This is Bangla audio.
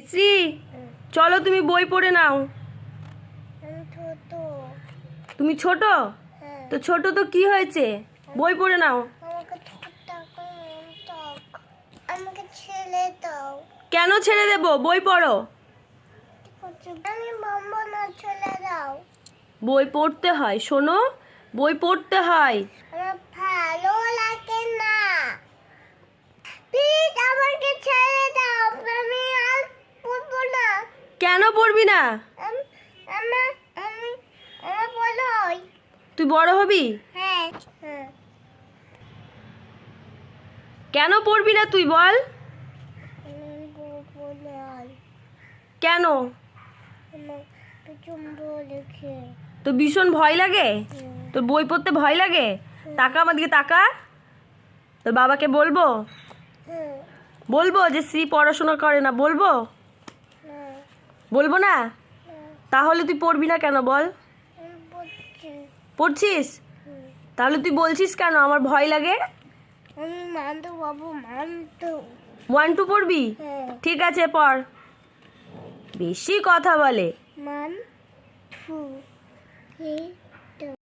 শ্রী, চলো তুমি বই পড়ে নাও। তুমি ছোট? তো ছোট তো কি হয়েছে, বই পড়ে নাও। আমাকে ছেড়ে দাও। কেন ছেড়ে দেব, বই পড়ো। আমি বলবো না, ছেড়ে দাও। বই পড়তে হয়, শোনো, বই পড়তে হয়। আমার ভালো লাগে না, প্লিজ আমাকে ছেড়ে দাও। আমি আর পড়বো না। কেন পড়বি না? আমার বলো। তুই বড় হবি? হ্যাঁ। কেন পড়বি না তুই বল? কেন? তো ভীষণ ভয় লাগে? তোর বই পড়তে ভয় লাগে? তাকা আমার দিকে, তাকা। তোর বাবাকে বলবো, বলবো যে শ্রী পড়াশোনা করে না, বলবো? বলবো না? তাহলে তুই পড়বি না কেন বল? পড়ছিস? তাহলে তুই বলছিস কেন আমার ভয় লাগে? আমি মানতো বাবু, মানতো। 1 2 পড়বি? ঠিক আছে, পড়। বেশি কথা বলে। 1 2 3